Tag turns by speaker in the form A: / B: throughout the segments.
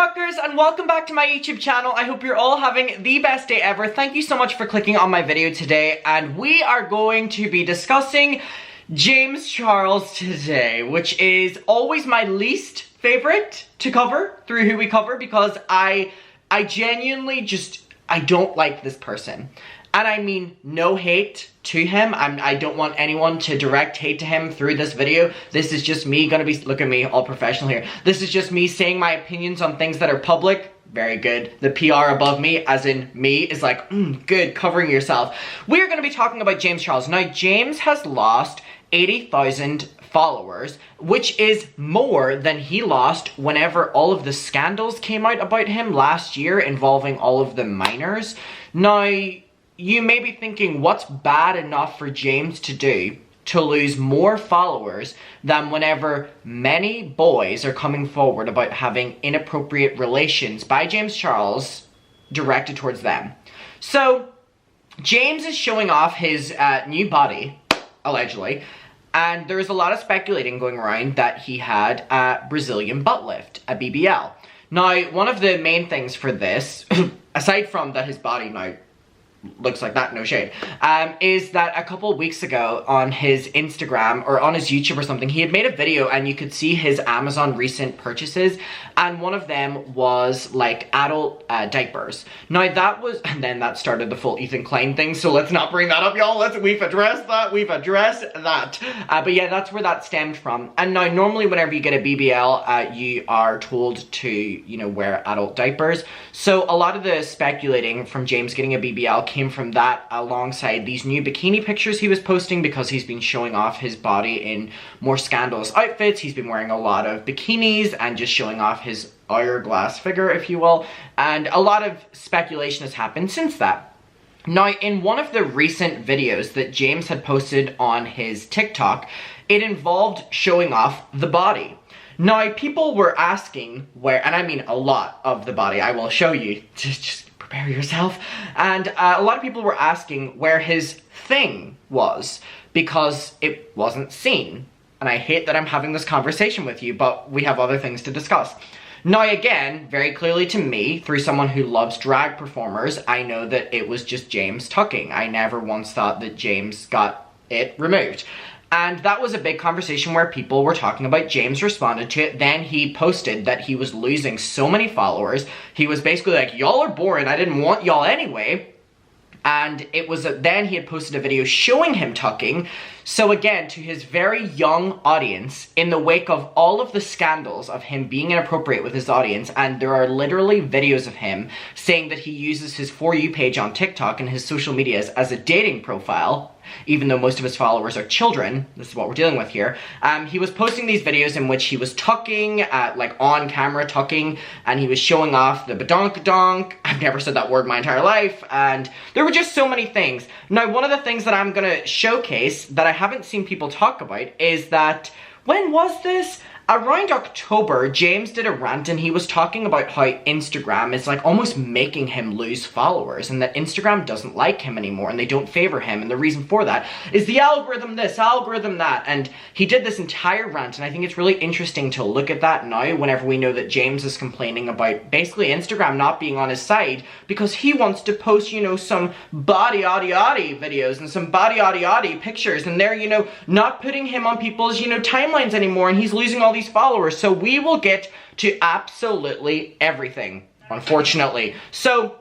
A: rockers, and welcome back to my YouTube channel. I hope you're all having the best day ever. Thank you so much for clicking on my video today, and we are going to be discussing James Charles today, which is always my least favorite to cover through who we cover, because I genuinely I don't like this person. And I mean no hate to him. I don't want anyone to direct hate to him through this video. This is just me look at me, all professional here. This is just me saying my opinions on things that are public. Very good. The PR above me, as in me, is like, good, covering yourself. We're going to be talking about James Charles. Now, James has lost 80,000 followers, which is more than he lost whenever all of the scandals came out about him last year involving all of the minors. Now, you may be thinking, what's bad enough for James to do to lose more followers than whenever many boys are coming forward about having inappropriate relations by James Charles directed towards them? So, James is showing off his new body, allegedly, and there's a lot of speculating going around that he had a Brazilian butt lift, a BBL. Now, one of the main things for this, aside from that his body now looks like that, no shade, is that a couple of weeks ago on his Instagram or on his YouTube or something, he had made a video and you could see his Amazon recent purchases, and one of them was like adult diapers. Now that was, and then that started the full Ethan Klein thing, so let's not bring that up, y'all. We've addressed that, but yeah, that's where that stemmed from. And now normally whenever you get a BBL, you are told to, you know, wear adult diapers. So a lot of the speculating from James getting a BBL came from that, alongside these new bikini pictures he was posting, because he's been showing off his body in more scandalous outfits. He's been wearing a lot of bikinis and just showing off his hourglass figure, if you will, and a lot of speculation has happened since that. Now, in one of the recent videos that James had posted on his TikTok, it involved showing off the body. Now, people were asking where, and I mean a lot of the body, I will show you, just prepare yourself, and a lot of people were asking where his thing was, because it wasn't seen. And I hate that I'm having this conversation with you, but we have other things to discuss. Now again, very clearly to me, through someone who loves drag performers, I know that it was just James tucking. I never once thought that James got it removed. And that was a big conversation where people were talking about. James responded to it. Then he posted that he was losing so many followers. He was basically like, y'all are boring, I didn't want y'all anyway. And it was, then he had posted a video showing him tucking. So again, to his very young audience, in the wake of all of the scandals of him being inappropriate with his audience, and there are literally videos of him saying that he uses his For You page on TikTok and his social medias as a dating profile, even though most of his followers are children. This is what we're dealing with here. He was posting these videos in which he was tucking, like on camera tucking, and he was showing off the badonkadonk. I've never said that word my entire life, and there were just so many things. Now, one of the things that I'm gonna showcase that I haven't seen people talk about is that, when was this? Around October, James did a rant and he was talking about how Instagram is like almost making him lose followers, and that Instagram doesn't like him anymore and they don't favor him, and the reason for that is the algorithm this, algorithm that. And he did this entire rant, and I think it's really interesting to look at that now whenever we know that James is complaining about basically Instagram not being on his side, because he wants to post, you know, some body oddy videos and some body oddy pictures, and they're, you know, not putting him on people's, you know, timelines anymore, and he's losing all these followers. So we will get to absolutely everything, unfortunately. So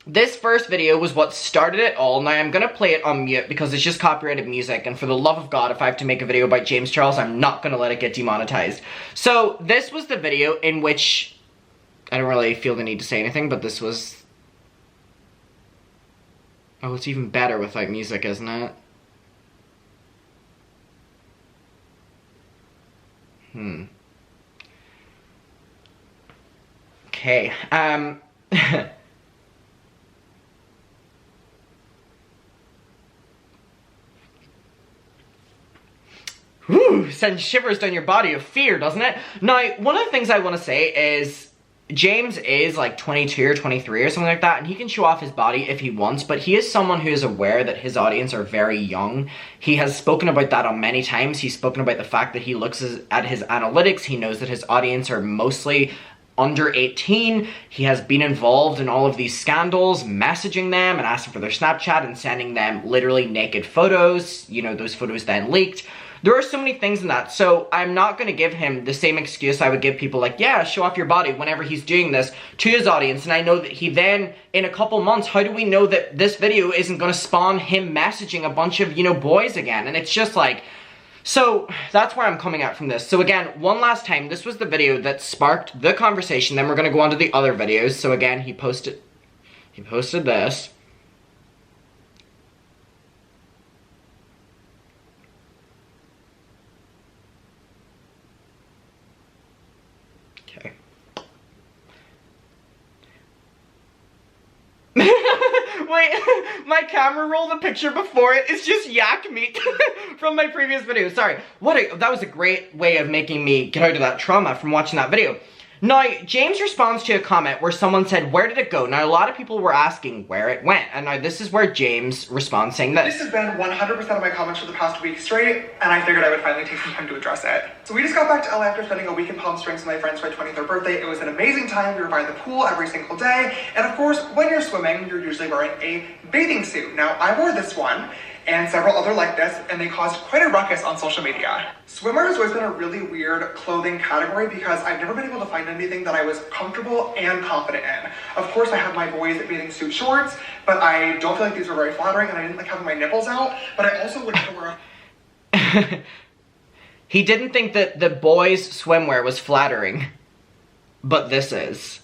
A: this first video was what started it all. Now I'm gonna play it on mute because it's just copyrighted music, and for the love of God, if I have to make a video about James Charles, I'm not gonna let it get demonetized. So this was the video in which, I don't really feel the need to say anything, but this was, oh, it's even better without music, isn't it? Okay, whew, sends shivers down your body of fear, doesn't it? Now, one of the things I want to say is, James is like 22 or 23 or something like that, and he can show off his body if he wants, but he is someone who is aware that his audience are very young. He has spoken about that on many times. He's spoken about the fact that he looks at his analytics. He knows that his audience are mostly under 18. He has been involved in all of these scandals, messaging them and asking for their Snapchat and sending them literally naked photos. You know, those photos then leaked. There are so many things in that, so I'm not going to give him the same excuse I would give people like, yeah, show off your body whenever he's doing this to his audience. And I know that he then, in a couple months, how do we know that this video isn't going to spawn him messaging a bunch of, you know, boys again? And it's just like, so that's where I'm coming at from this. So again, one last time, this was the video that sparked the conversation. Then we're going to go on to the other videos. So again, he posted this. Okay. Wait, my camera roll, the picture before it is just yak meat from my previous video. Sorry, that was a great way of making me get out of that trauma from watching that video. Now, James responds to a comment where someone said, where did it go? Now, a lot of people were asking where it went. And now this is where James responds saying this.
B: This has been 100% of my comments for the past week straight, and I figured I would finally take some time to address it. So we just got back to LA after spending a week in Palm Springs with my friends for my 23rd birthday. It was an amazing time. We were by the pool every single day. And of course, when you're swimming, you're usually wearing a bathing suit. Now, I wore this one and several other like this, and they caused quite a ruckus on social media. Swimwear has always been a really weird clothing category because I've never been able to find anything that I was comfortable and confident in. Of course, I have my boys' bathing suit shorts, but I don't feel like these were very flattering, and I didn't like having my nipples out, but I also wouldn't wear a...
A: He didn't think that the boys' swimwear was flattering, but this is.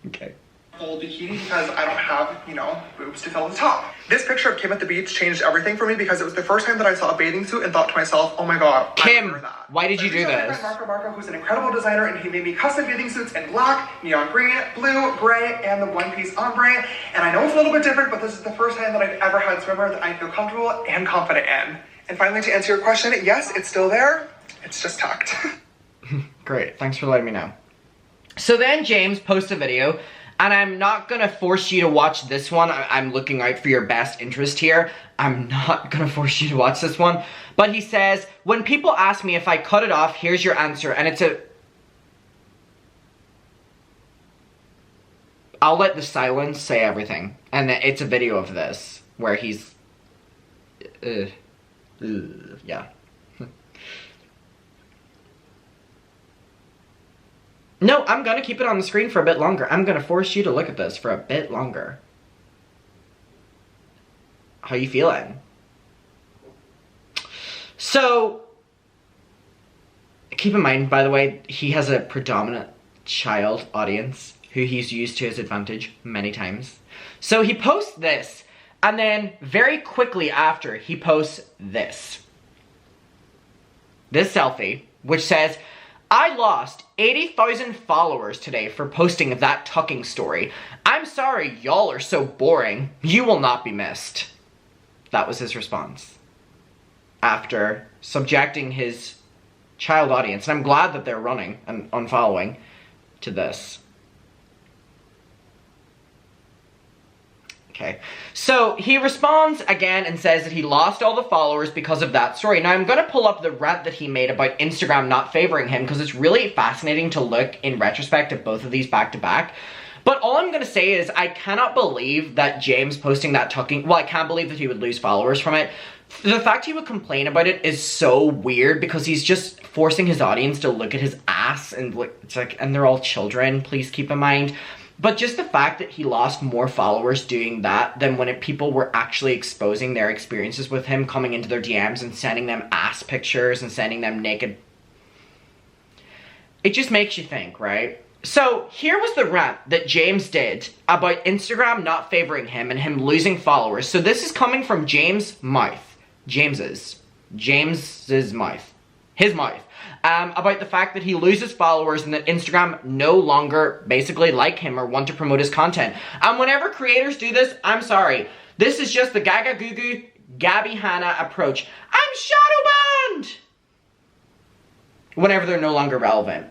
A: Okay.
B: Full bikini because I don't have, you know, boobs to fill the top. This picture of Kim at the beach changed everything for me because it was the first time that I saw a bathing suit and thought to myself, oh my god,
A: Kim,
B: I that.
A: why did you do this?
B: Marco, who's an incredible designer, and he made me custom bathing suits in black, neon green, blue, gray, and the one-piece ombre. And I know it's a little bit different, but this is the first time that I've ever had swimwear that I feel comfortable and confident in. And finally, to answer your question, yes, it's still there. It's just tucked.
A: Great, thanks for letting me know. So then James posts a video, and I'm not gonna force you to watch this one. I'm looking out for your best interest here. I'm not gonna force you to watch this one. But he says, when people ask me if I cut it off, here's your answer. And it's a... I'll let the silence say everything. And it's a video of this, where he's... yeah. No, I'm gonna keep it on the screen for a bit longer. I'm gonna force you to look at this for a bit longer. How you feeling? So, keep in mind, by the way, he has a predominant child audience who he's used to his advantage many times. So he posts this, and then very quickly after, he posts this. This selfie, which says, I lost 80,000 followers today for posting that tucking story. I'm sorry, y'all are so boring. You will not be missed. That was his response. After subjecting his child audience, and I'm glad that they're running and unfollowing, to this. Okay, so he responds again and says that he lost all the followers because of that story. Now I'm going to pull up the rant that he made about Instagram not favoring him because it's really fascinating to look in retrospect at both of these back to back. But all I'm going to say is I cannot believe that James posting that tucking, well, I can't believe that he would lose followers from it. The fact he would complain about it is so weird because he's just forcing his audience to look at his ass and look, it's like, and they're all children, please keep in mind. But just the fact that he lost more followers doing that than when people were actually exposing their experiences with him, coming into their DMs and sending them ass pictures and sending them naked. It just makes you think, right? So here was the rant that James did about Instagram not favoring him and him losing followers. So this is coming from James' mouth. James's mouth. His mouth. About the fact that he loses followers and that Instagram no longer basically like him or want to promote his content. And whenever creators do this, I'm sorry. This is just the Gaga Goo Goo, Gabby Hanna approach. I'm shadow banned! Whenever they're no longer relevant.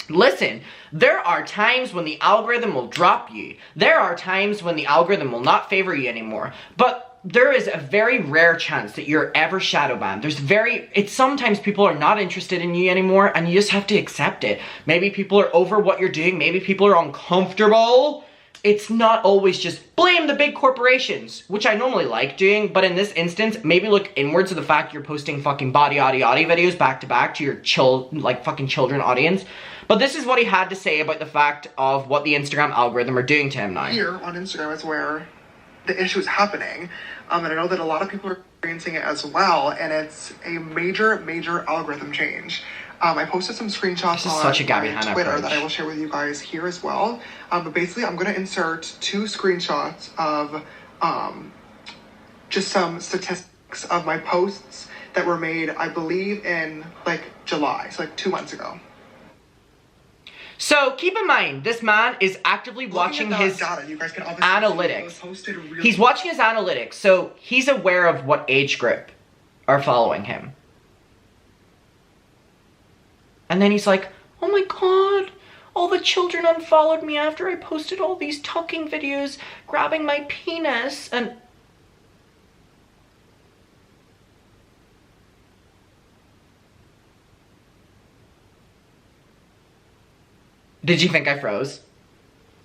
A: Listen, there are times when the algorithm will drop you. There are times when the algorithm will not favor you anymore. But there is a very rare chance that you're ever shadow banned. It's sometimes people are not interested in you anymore and you just have to accept it. Maybe people are over what you're doing. Maybe people are uncomfortable. It's not always just blame the big corporations, which I normally like doing, but in this instance, maybe look inwards of the fact you're posting fucking body videos back to back to your fucking children audience. But this is what he had to say about the fact of what the Instagram algorithm are doing to him now.
B: Here on Instagram is where the issue is happening. And I know that a lot of people are experiencing it as well, and it's a major, major algorithm change. I posted some screenshots on my Twitter that I will share with you guys here as well. But basically, I'm going to insert 2 screenshots of just some statistics of my posts that were made, I believe, in like July, so like 2 months ago.
A: So keep in mind, this man is actively watching his analytics. He's watching his analytics, so he's aware of what age group are following him. And then he's like, oh my god, all the children unfollowed me after I posted all these tucking videos, grabbing my penis, and... Did you think I froze?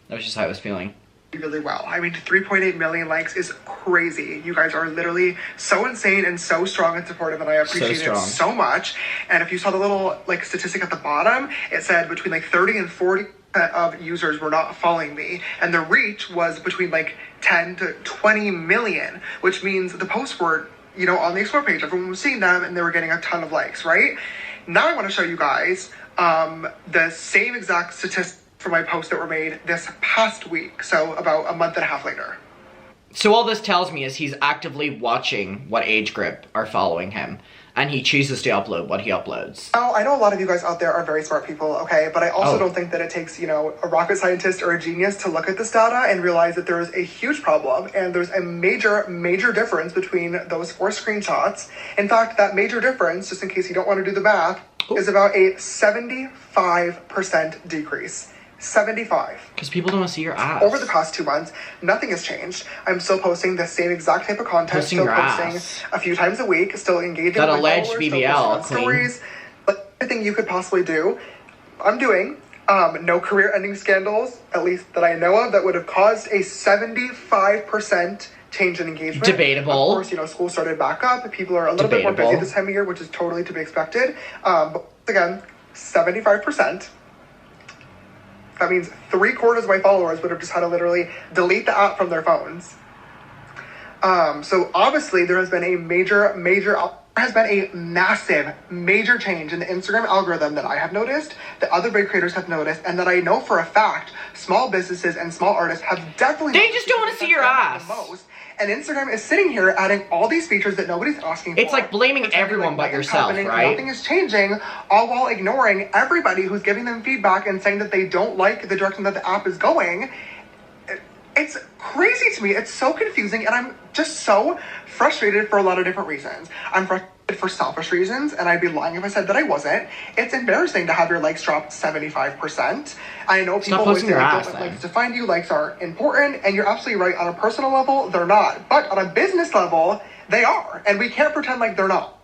A: That was just how I was feeling.
B: Really well. I mean, 3.8 million likes is crazy. You guys are literally so insane and so strong and supportive, and I appreciate it so much. And if you saw the little like statistic at the bottom, it said between like 30 and 40 of users were not following me, and the reach was between like 10 to 20 million, which means the posts were, you know, on the explore page. Everyone was seeing them, and they were getting a ton of likes, right? Now I want to show you guys the same exact statistics for my posts that were made this past week, so about a month and a half later.
A: So all this tells me is he's actively watching what age group are following him, and he chooses to upload what he uploads.
B: Oh, I know a lot of you guys out there are very smart people, okay? But I also don't think that it takes, you know, a rocket scientist or a genius to look at this data and realize that there is a huge problem, and there's a major, major difference between those 4 screenshots. In fact, that major difference, just in case you don't want to do the math, is about a 75% decrease. 75.
A: Because people don't want to see your ass.
B: Over the past 2 months, nothing has changed. I'm still posting the same exact type of content, still posting a few times a week, still engaging
A: that
B: with my
A: alleged
B: followers,
A: BBL
B: still stories. But everything you could possibly do, I'm doing. No career-ending scandals, at least that I know of, that would have caused a 75% change in engagement.
A: Debatable.
B: Of course, you know, school started back up. People are a little bit more busy this time of year, which is totally to be expected. But again, 75%. That means 3/4 of my followers would have just had to literally delete the app from their phones. So obviously there has been a massive, major change in the Instagram algorithm that I have noticed, that other big creators have noticed, and that I know for a fact small businesses and small artists have definitely.
A: They just don't want to see your ass.
B: Most. And Instagram is sitting here adding all these features that nobody's asking for.
A: It's like blaming everyone but yourself, right?
B: Nothing is changing, all while ignoring everybody who's giving them feedback and saying that they don't like the direction that the app is going. It's crazy to me. It's so confusing, and I'm just so frustrated for a lot of different reasons. I'm frustrated for selfish reasons, and I'd be lying if I said that I wasn't. It's embarrassing to have your likes drop 75%. I know people always say don't let likes define you. Likes are important, and you're absolutely right. On a personal level, they're not. But on a business level, they are, and we can't pretend like they're not.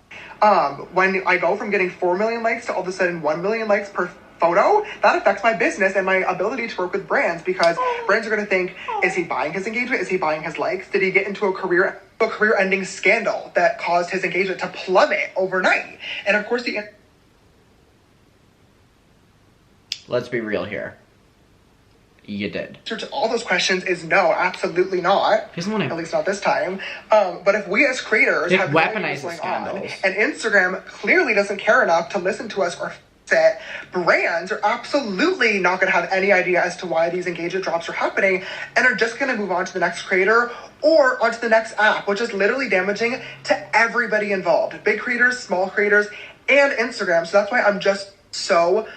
B: When I go from getting 4 million likes to all of a sudden 1 million likes per photo, that affects my business and my ability to work with brands, because brands are going to think, is he buying his engagement? Is he buying his likes? Did he get into a career-ending scandal that caused his engagement to plummet overnight? And of course
A: let's be real here. You did.
B: The answer to all those questions is no, absolutely not. At least not this time. But if we as creators have
A: weaponized the scandals,
B: and Instagram clearly doesn't care enough to listen to us or it, brands are absolutely not going to have any idea as to why these engagement drops are happening, and are just going to move on to the next creator or onto the next app, which is literally damaging to everybody involved. Big creators, small creators, and Instagram. So that's why I'm just so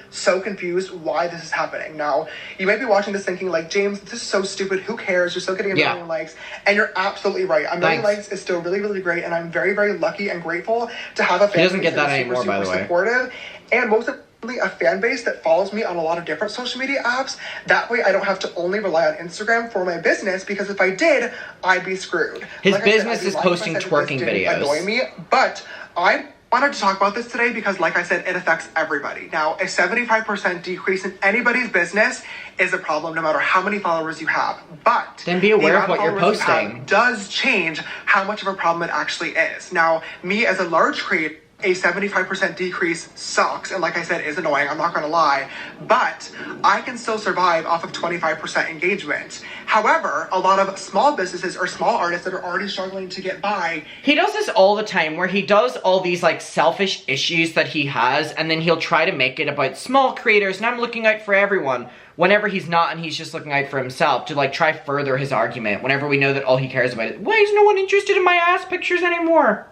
B: confused why this is happening. Now, you might be watching this thinking like, James, this is so stupid. Who cares? You're still getting a million likes. And you're absolutely right. A million likes is still really, really great. And I'm very, very lucky and grateful to have a family
A: that doesn't get that anymore, by the way.
B: Supportive. And most of a fan base that follows me on a lot of different social media apps. That way I don't have to only rely on Instagram for my business, because if I did, I'd be screwed.
A: His business is posting twerking videos.
B: Annoy me, but I wanted to talk about this today because, like I said, it affects everybody. Now, a 75% decrease in anybody's business is a problem no matter how many followers you have. But
A: then be aware of what you're posting.
B: Does change how much of a problem it actually is. Now, me as a large creator, a 75% decrease sucks, and like I said, is annoying, I'm not gonna lie, but I can still survive off of 25% engagement. However, a lot of small businesses or small artists that are already struggling to get by.
A: He does this all the time, where he does all these like selfish issues that he has, and then he'll try to make it about small creators, and I'm looking out for everyone, whenever he's not, and he's just looking out for himself to like try further his argument, whenever we know that all he cares about is, why is no one interested in my ass pictures anymore?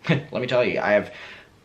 A: Let me tell you, I have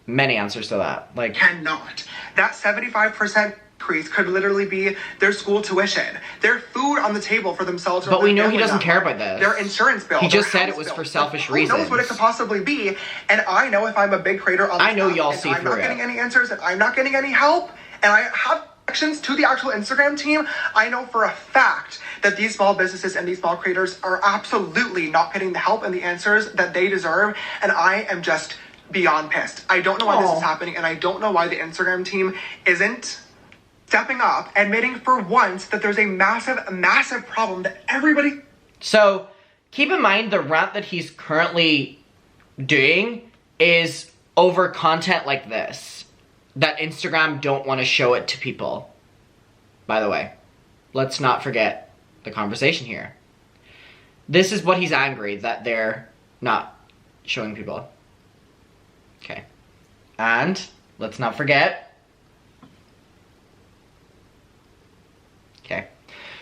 A: many answers to that. Like,
B: cannot. That 75% increase could literally be their school tuition, their food on the table for themselves.
A: But we know he doesn't care about this.
B: Their insurance bill.
A: He just said it was for selfish reasons.
B: Who knows what it could possibly be? And I know if I'm a big creator on
A: I know y'all see through it.
B: I'm not getting any answers, and I'm not getting any help, and I have connections to the actual Instagram team, I know for a fact that these small businesses and these small creators are absolutely not getting the help and the answers that they deserve, and I am just beyond pissed. I don't know why this is happening, and I don't know why the Instagram team isn't stepping up, admitting for once that there's a massive problem that everybody...
A: So, keep in mind the rant that he's currently doing is over content like this, that Instagram don't want to show it to people. By the way, let's not forget the conversation here. This is what he's angry that they're not showing people. Okay. And let's not forget. Okay.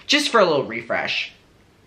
A: Just for a little refresh,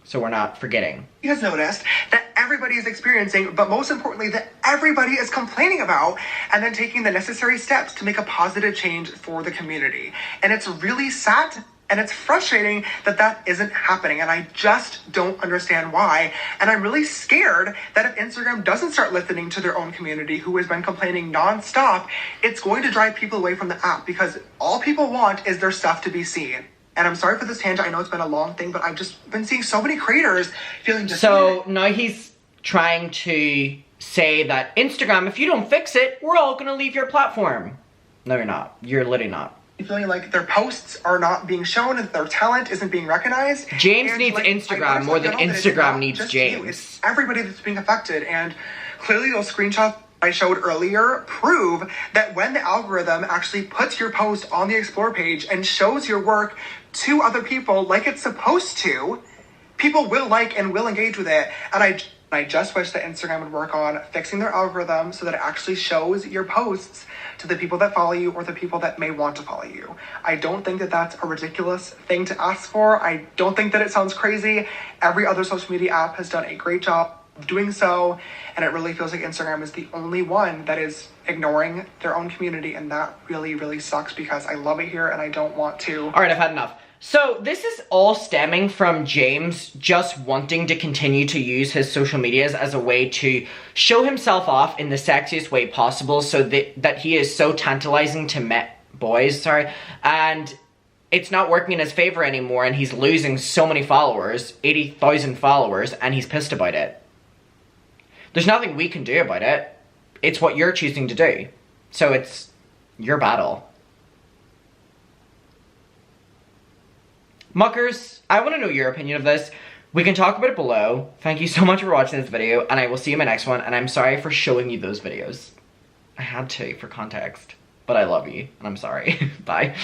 A: so we're not forgetting.
B: He has noticed that everybody is experiencing, but most importantly, that everybody is complaining about, and then taking the necessary steps to make a positive change for the community. And it's really sad, and it's frustrating that that isn't happening, and I just don't understand why. And I'm really scared that if Instagram doesn't start listening to their own community, who has been complaining nonstop, it's going to drive people away from the app, because all people want is their stuff to be seen. And I'm sorry for this tangent, I know it's been a long thing, but I've just been seeing so many creators feeling just...
A: So now he's trying to say that Instagram, if you don't fix it, we're all gonna leave your platform. No, you're not. You're literally not.
B: Feeling like their posts are not being shown, and their talent isn't being recognized.
A: James needs Instagram more than Instagram needs James.
B: It's everybody that's being affected, and clearly those screenshots I showed earlier prove that when the algorithm actually puts your post on the Explore page and shows your work to other people like it's supposed to, people will like and will engage with it. And I just wish that Instagram would work on fixing their algorithm so that it actually shows your posts to the people that follow you or the people that may want to follow you. I don't think that that's a ridiculous thing to ask for. I don't think that it sounds crazy. Every other social media app has done a great job of doing so, and it really feels like Instagram is the only one that is ignoring their own community, and that really sucks, because I love it here and I don't want to.
A: Alright, I've had enough. So this is all stemming from James just wanting to continue to use his social medias as a way to show himself off in the sexiest way possible, so that he is so tantalizing to boys, and it's not working in his favor anymore, and he's losing so many followers, 80,000 followers, and he's pissed about it. There's nothing we can do about it. It's what you're choosing to do. So it's your battle. Muckers, I want to know your opinion of this. We can talk about it below. Thank you so much for watching this video, and I will see you in my next one, and I'm sorry for showing you those videos. I had to, for context. But I love you, and I'm sorry. Bye.